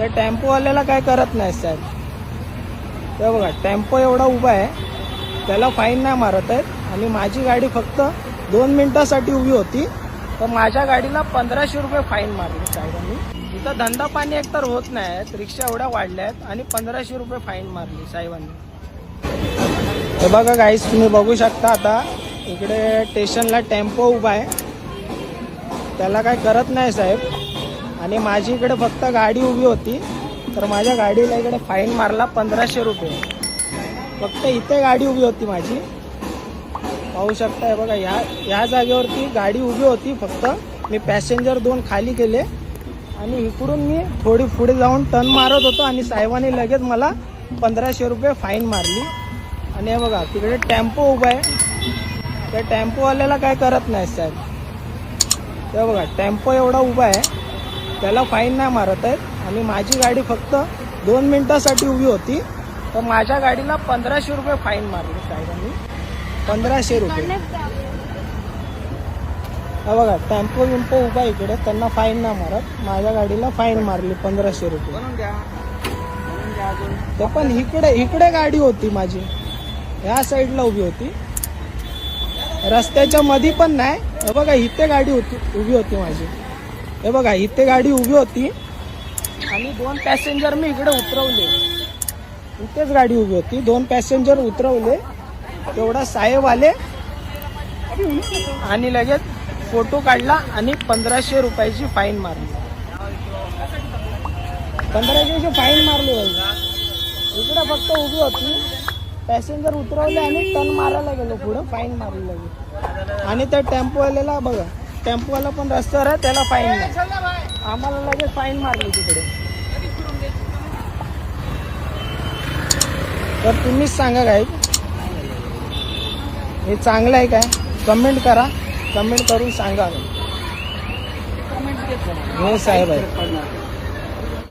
त्या टेम्पोवाल्याला काय करत नाही साहेब. ते बघा टेम्पो एवढा उभा आहे, त्याला फाईन नाही मारत आहेत आणि माझी गाडी फक्त 2 मिनिटासाठी उभी होती तर माझ्या गाडीला 1500 रुपये फाईन मारली साहेबांनी. इथं धंदा पाणी एकतर होत नाही आहेत, रिक्षा एवढ्या वाढल्या आहेत आणि 1500 रुपये फाईन मारली साहेबांनी. हे बघा गाईस, तुम्ही बघू शकता आता इकडे स्टेशनला टेम्पो उभा आहे, त्याला काय करत नाही साहेब. आणि माझी इकडे फक्त गाडी उभी होती तर माझ्या गाडीला इकडे फाईन मारला 1500 रुपये. फक्त इथे गाडी उभी होती माझी, पाहू शकताय बघा. या जागेवरती गाडी उभी होती, फक्त मी पॅसेंजर 2 खाली केले आणि इकडून मी थोडी पुढे जाऊन टर्न मारत होतो आणि साहेबांनी लगेच मला 1500 रुपये फाईन मारली. आणि हे बघा तिकडे टेम्पो उभा आहे, त्या टेम्पोवाल्याला काय करत नाही साहेब. ते बघा टेम्पो एवढा उभा आहे, त्याला फाईन नाही मारत आहेत आणि माझी गाडी फक्त 2 मिनिटासाठी उभी होती तर माझ्या गाडीला 1500 रुपये फाईन मारली साहेबांनी. 1500 रुपये. हा बघा टेम्पो विम्पो उभा इकडे, त्यांना फाईन नाही मारत, माझ्या गाडीला फाईन मारली 1500 रुपये. ते पण इकडे गाडी होती माझी, ह्या साईडला उभी होती, रस्त्याच्या मध्ये पण नाही. हे बघा इथे गाडी उभी होती माझी. हे बघा इथे गाडी उभी होती आणि 2 पॅसेंजर मी इकडे उतरवले. इथेच गाडी उभी होती, 2 पॅसेंजर उतरवले. तेवढा साहेब आले आणि लगेच फोटो काढला आणि 1500 रुपयाची फाईन मारली. 1500ची फाईन मारली बाई. इकडे फक्त उभी होती, पॅसेंजर उतरवले आणि टर्न मारायला गेलो पुढं, फाईन मारली लगेच. आणि त्या टेम्पोवाल्याला बघा, टेम्पोवाला पण रस्त्यावर आहे, त्याला फाईन नाही, आम्हाला लगेच फाईन मारली तिकडे. तर तुम्हीच सांगा काय हे चांगलं आहे काय? कमेंट करा, कमेंट करून सांगा. हे साहेब आहे.